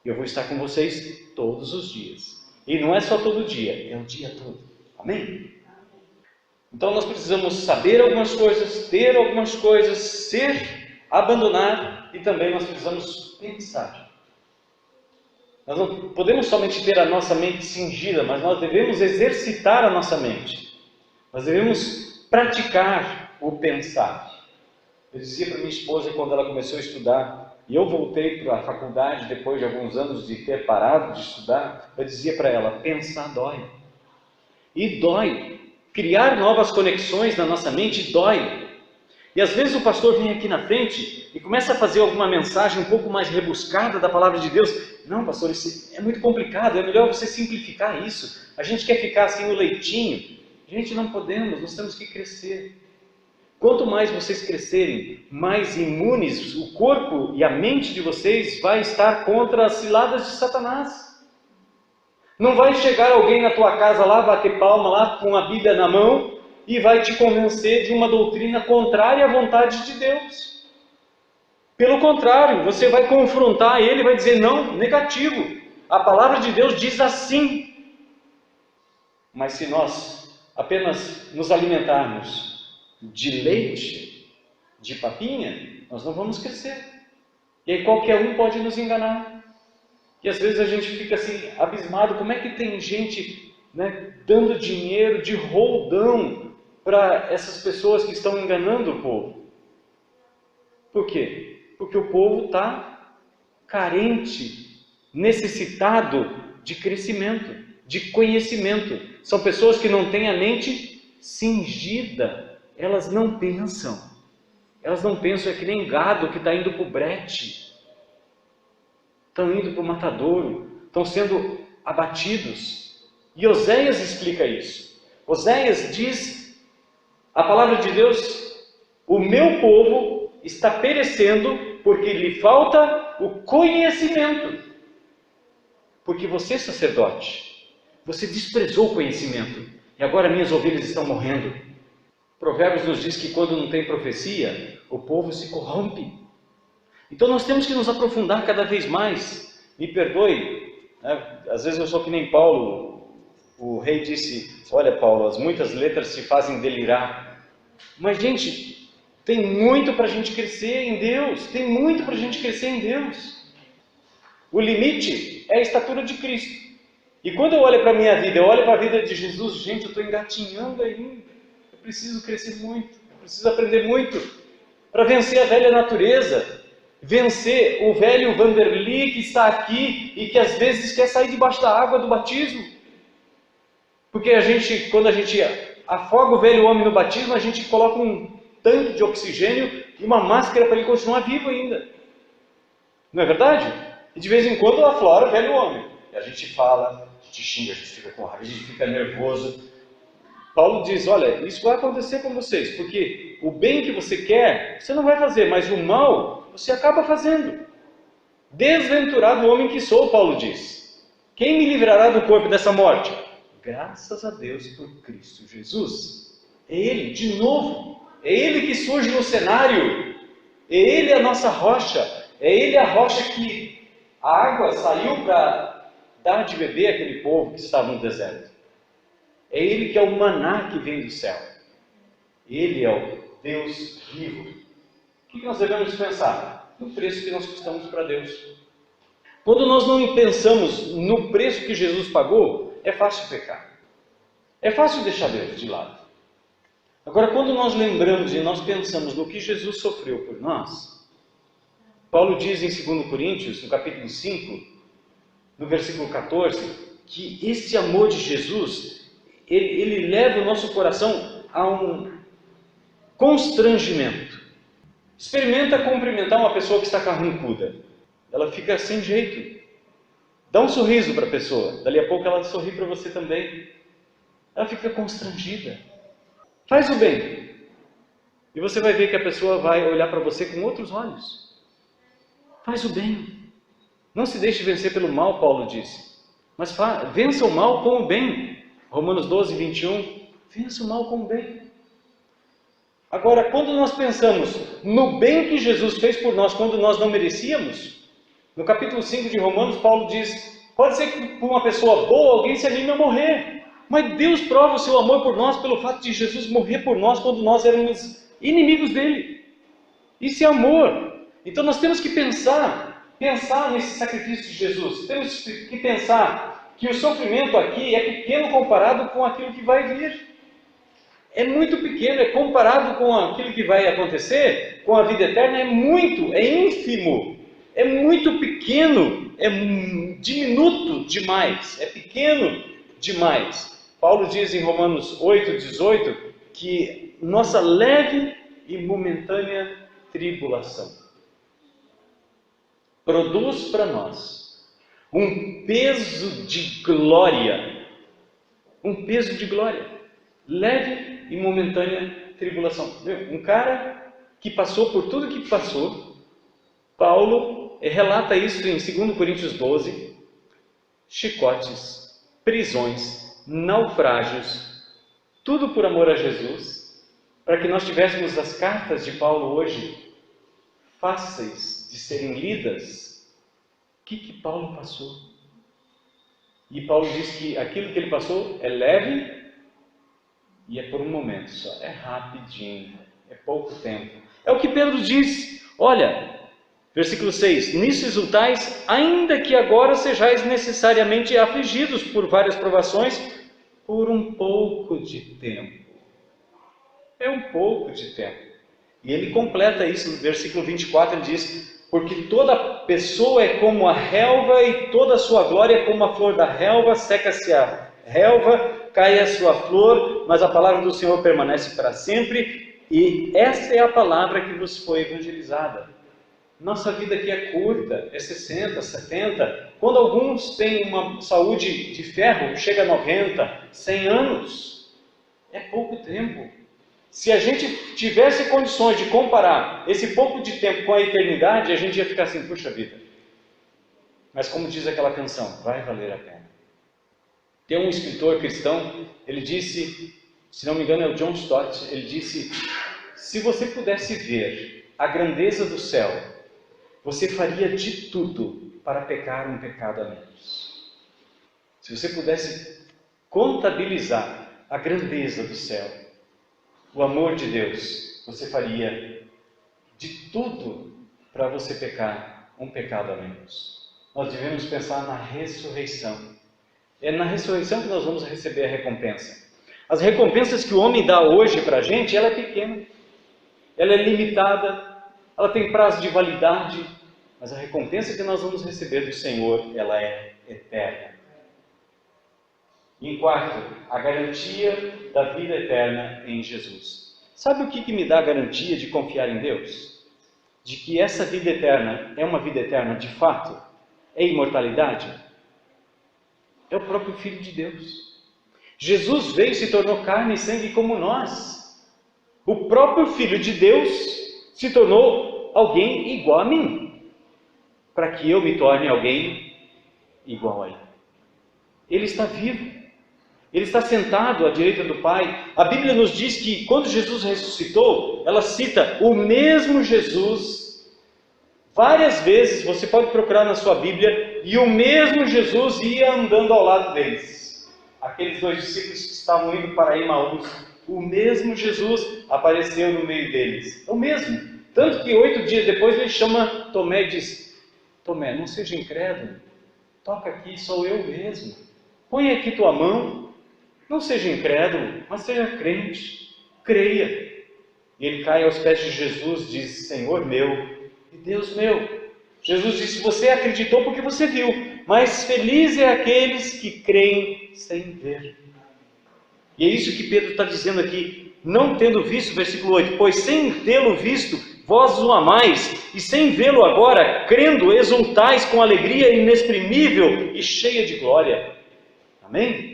eu vou estar com vocês todos os dias. E não é só todo dia, é o dia todo. Amém? Então nós precisamos saber algumas coisas, ter algumas coisas, ser, abandonar, e também nós precisamos pensar. Nós não podemos somente ter a nossa mente cingida, mas nós devemos exercitar a nossa mente. Nós devemos praticar o pensar. Eu dizia para minha esposa quando ela começou a estudar, e eu voltei para a faculdade depois de alguns anos de ter parado de estudar, eu dizia para ela, pensar dói. E dói. Criar novas conexões na nossa mente dói. E às vezes o pastor vem aqui na frente e começa a fazer alguma mensagem um pouco mais rebuscada da palavra de Deus. Não, pastor, isso é muito complicado, é melhor você simplificar isso. A gente quer ficar assim no leitinho. Gente, não podemos, nós temos que crescer. Quanto mais vocês crescerem, mais imunes o corpo e a mente de vocês vai estar contra as ciladas de Satanás. Não vai chegar alguém na tua casa lá, bater palma lá com a Bíblia na mão e vai te convencer de uma doutrina contrária à vontade de Deus. Pelo contrário, você vai confrontar ele e vai dizer, não, negativo. A palavra de Deus diz assim. Mas se nós apenas nos alimentarmos de leite, de papinha, nós não vamos crescer. E aí qualquer um pode nos enganar. E às vezes a gente fica assim, abismado, como é que tem gente, né, dando dinheiro de roldão para essas pessoas que estão enganando o povo? Por quê? Porque o povo está carente, necessitado de crescimento, de conhecimento. São pessoas que não têm a mente cingida, elas não pensam. Elas não pensam, é que nem gado que está indo para o brete. Estão indo para o matadouro, estão sendo abatidos. E Oséias explica isso. Oséias diz, a palavra de Deus, o meu povo está perecendo porque lhe falta o conhecimento. Porque você, sacerdote, você desprezou o conhecimento e agora minhas ovelhas estão morrendo. Provérbios nos diz que quando não tem profecia, o povo se corrompe. Então nós temos que nos aprofundar cada vez mais. Me perdoe, né? Às vezes eu sou que nem Paulo. O rei disse, olha Paulo, as muitas letras se fazem delirar. Mas gente, tem muito para a gente crescer em Deus. Tem muito para a gente crescer em Deus. O limite é a estatura de Cristo. E quando eu olho para a minha vida, eu olho para a vida de Jesus, gente, eu estou engatinhando ainda. Eu preciso crescer muito, eu preciso aprender muito para vencer a velha natureza. Vencer o velho Vanderly que está aqui e que às vezes quer sair debaixo da água do batismo. Porque quando a gente afoga o velho homem no batismo, a gente coloca um tanque de oxigênio e uma máscara para ele continuar vivo ainda. Não é verdade? E de vez em quando aflora o velho homem. E a gente fala, a gente xinga, a gente fica com raiva, a gente fica nervoso. Paulo diz, olha, isso vai acontecer com vocês, porque o bem que você quer, você não vai fazer, mas o mal, você acaba fazendo. Desventurado homem que sou, Paulo diz. Quem me livrará do corpo dessa morte? Graças a Deus por Cristo Jesus. É Ele, de novo, é Ele que surge no cenário. É Ele a nossa rocha. É Ele a rocha que a água saiu para dar de beber àquele povo que estava no deserto. É Ele que é o maná que vem do céu. Ele é o Deus vivo. O que nós devemos pensar? No preço que nós custamos para Deus. Quando nós não pensamos no preço que Jesus pagou, é fácil pecar. É fácil deixar Deus de lado. Agora, quando nós lembramos e nós pensamos no que Jesus sofreu por nós, Paulo diz em 2 Coríntios, no capítulo 5, no versículo 14, que esse amor de Jesus, ele leva o nosso coração a um constrangimento. Experimenta cumprimentar uma pessoa que está carrancuda. Ela fica sem jeito. Dá um sorriso para a pessoa. Dali a pouco ela sorri para você também. Ela fica constrangida. Faz o bem. E você vai ver que a pessoa vai olhar para você com outros olhos. Faz o bem. Não se deixe vencer pelo mal, Paulo disse. Mas vença o mal com o bem. Romanos 12, 21. Vença o mal com o bem. Agora, quando nós pensamos no bem que Jesus fez por nós quando nós não merecíamos, no capítulo 5 de Romanos, Paulo diz, pode ser que por uma pessoa boa alguém se anime a morrer, mas Deus prova o seu amor por nós pelo fato de Jesus morrer por nós quando nós éramos inimigos dele. Isso é amor. Então nós temos que pensar nesse sacrifício de Jesus. Temos que pensar que o sofrimento aqui é pequeno comparado com aquilo que vai vir. é muito pequeno, é comparado com aquilo que vai acontecer, com a vida eterna, é ínfimo, é muito pequeno, é diminuto demais, é pequeno demais. Paulo diz em Romanos 8,18 que nossa leve e momentânea tribulação produz para nós um peso de glória, leve e momentânea tribulação. Um cara que passou por tudo que passou, Paulo relata isso em 2 Coríntios 12, chicotes, prisões, naufrágios, tudo por amor a Jesus, para que nós tivéssemos as cartas de Paulo hoje fáceis de serem lidas. O que Paulo passou? E Paulo diz que aquilo que ele passou é leve e é por um momento só, é rapidinho, é pouco tempo. É o que Pedro diz, olha, versículo 6, nisso exultais, ainda que agora sejais necessariamente afligidos por várias provações, por um pouco de tempo. É um pouco de tempo. E ele completa isso no versículo 24, ele diz, porque toda pessoa é como a relva e toda a sua glória é como a flor da relva, seca-se a relva, cai a sua flor, mas a palavra do Senhor permanece para sempre, e essa é a palavra que vos foi evangelizada. Nossa vida aqui é curta, é 60, 70, quando alguns têm uma saúde de ferro, chega a 90, 100 anos, é pouco tempo. Se a gente tivesse condições de comparar esse pouco de tempo com a eternidade, a gente ia ficar assim, puxa vida. Mas como diz aquela canção, vai valer a pena. Tem um escritor cristão, ele disse, se não me engano é o John Stott, ele disse, se você pudesse ver a grandeza do céu, você faria de tudo para pecar um pecado a menos. Se você pudesse contabilizar a grandeza do céu, o amor de Deus, você faria de tudo para você pecar um pecado a menos. Nós devemos pensar na ressurreição. É na ressurreição que nós vamos receber a recompensa. As recompensas que o homem dá hoje para a gente, ela é pequena, ela é limitada, ela tem prazo de validade, mas a recompensa que nós vamos receber do Senhor, ela é eterna. E em quarto, a garantia da vida eterna em Jesus. Sabe o que me dá a garantia de confiar em Deus? De que essa vida eterna é uma vida eterna de fato? É imortalidade? É o próprio Filho de Deus. Jesus veio e se tornou carne e sangue como nós. O próprio Filho de Deus se tornou alguém igual a mim, para que eu me torne alguém igual a Ele. Ele está vivo. Ele está sentado à direita do Pai. A Bíblia nos diz que quando Jesus ressuscitou, ela cita o mesmo Jesus. Várias vezes, você pode procurar na sua Bíblia, e o mesmo Jesus ia andando ao lado deles. Aqueles dois discípulos que estavam indo para Emaús, o mesmo Jesus apareceu no meio deles. O mesmo. Tanto que 8 dias depois ele chama Tomé e diz, Tomé, não seja incrédulo, toca aqui, sou eu mesmo. Põe aqui tua mão. Não seja incrédulo, mas seja crente, creia. E ele cai aos pés de Jesus, diz, Senhor meu e Deus meu. Jesus disse, você acreditou porque você viu, mas feliz é aqueles que creem sem ver. E é isso que Pedro está dizendo aqui, não tendo visto, versículo 8, pois sem tê-lo visto, vós o amais, e sem vê-lo agora, crendo, exultais com alegria inexprimível e cheia de glória. Amém?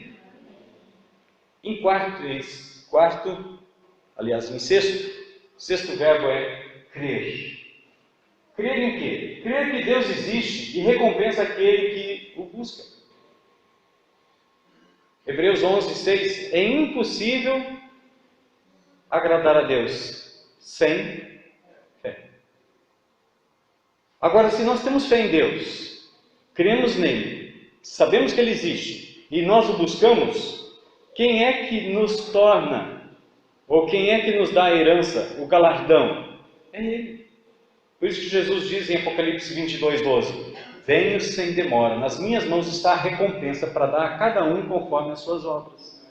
Em sexto verbo é crer. Crer em quê? Crer que Deus existe e recompensa aquele que o busca. Hebreus 11:6, é impossível agradar a Deus sem fé. Agora, se nós temos fé em Deus, cremos nele, sabemos que Ele existe e nós o buscamos, quem é que nos torna, ou quem é que nos dá a herança, o galardão? É Ele. Por isso que Jesus diz em Apocalipse 22:12, venho sem demora, nas minhas mãos está a recompensa para dar a cada um conforme as suas obras.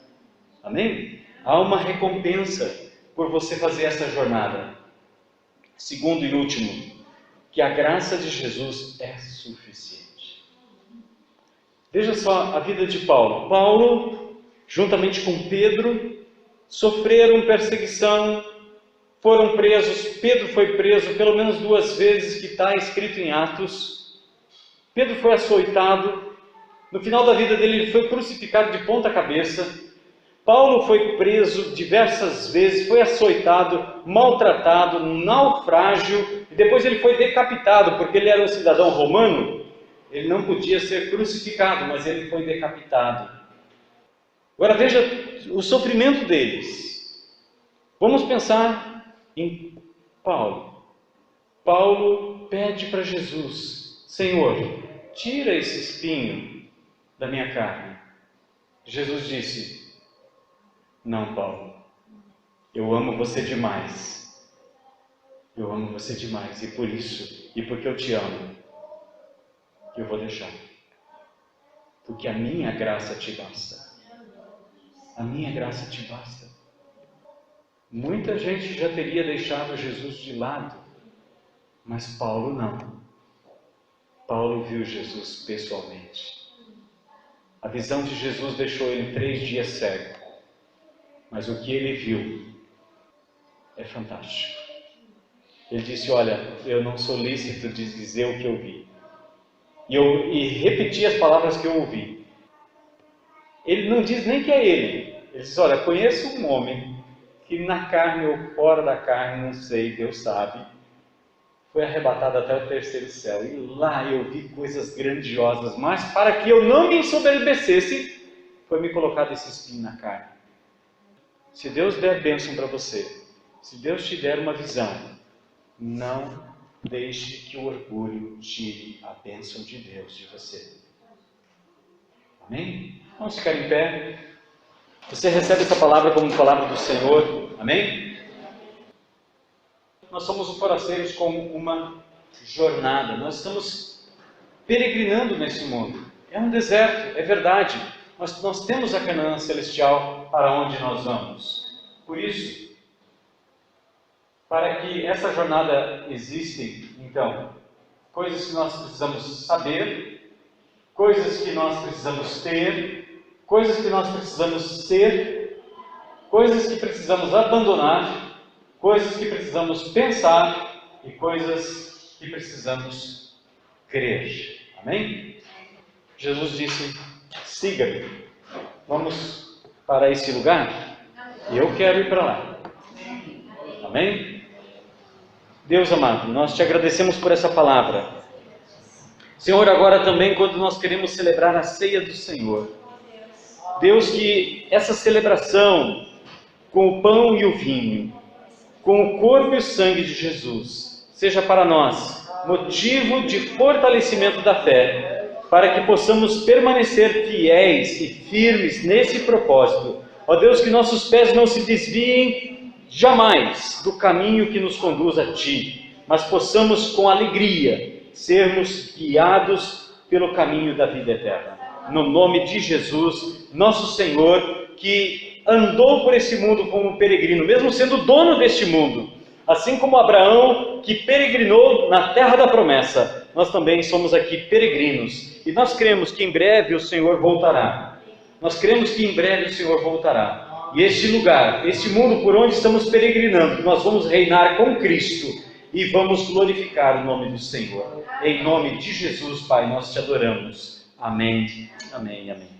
Amém? Há uma recompensa por você fazer essa jornada. Segundo e último, que a graça de Jesus é suficiente. Veja só a vida de Paulo. Paulo, juntamente com Pedro, sofreram perseguição, foram presos. Pedro foi preso pelo menos 2 vezes, que está escrito em Atos. Pedro foi açoitado. No final da vida dele, ele foi crucificado de ponta cabeça. Paulo foi preso diversas vezes, foi açoitado, maltratado, naufrágio, e depois ele foi decapitado, porque ele era um cidadão romano. Ele não podia ser crucificado, mas ele foi decapitado. Agora veja o sofrimento deles. Vamos pensar em Paulo. Paulo pede para Jesus: Senhor, tira esse espinho da minha carne. Jesus disse: não, Paulo, eu amo você demais. Eu amo você demais, e por isso, e porque eu te amo, eu vou deixar. Porque a minha graça te basta. A minha graça te basta. Muita gente já teria deixado Jesus de lado, mas Paulo não. Paulo viu Jesus pessoalmente. A visão de Jesus deixou ele 3 dias cego, mas o que ele viu é fantástico. Ele disse: olha, eu não sou lícito de dizer o que eu vi. E repeti as palavras que eu ouvi. Ele não diz nem que é ele. Ele diz: olha, conheço um homem que na carne ou fora da carne, não sei, Deus sabe, foi arrebatado até o 3º céu. E lá eu vi coisas grandiosas, mas para que eu não me ensoberbecesse, foi me colocado esse espinho na carne. Se Deus der bênção para você, se Deus te der uma visão, não deixe que o orgulho tire a bênção de Deus de você. Amém? Vamos ficar em pé. Você recebe essa palavra como palavra do Senhor. Amém? Nós somos forasteiros com uma jornada. Nós estamos peregrinando nesse mundo. É um deserto, é verdade. Mas nós temos a Canaã celestial para onde nós vamos. Por isso, para que essa jornada exista, então, coisas que nós precisamos saber, coisas que nós precisamos ter, coisas que nós precisamos ser, coisas que precisamos abandonar, coisas que precisamos pensar e coisas que precisamos crer. Amém? Jesus disse: siga-me. Vamos para esse lugar? Eu quero ir para lá. Amém? Deus amado, nós te agradecemos por essa palavra. Senhor, agora também quando nós queremos celebrar a ceia do Senhor, Deus, que essa celebração com o pão e o vinho, com o corpo e o sangue de Jesus, seja para nós motivo de fortalecimento da fé, para que possamos permanecer fiéis e firmes nesse propósito. Ó Deus, que nossos pés não se desviem jamais do caminho que nos conduz a Ti, mas possamos com alegria sermos guiados pelo caminho da vida eterna. No nome de Jesus, nosso Senhor, que andou por esse mundo como peregrino, mesmo sendo dono deste mundo, assim como Abraão, que peregrinou na terra da promessa, nós também somos aqui peregrinos, e nós cremos que em breve o Senhor voltará. Nós cremos que em breve o Senhor voltará. E este lugar, este mundo por onde estamos peregrinando, nós vamos reinar com Cristo e vamos glorificar o nome do Senhor. Em nome de Jesus, Pai, nós te adoramos. Amém, amém, amém.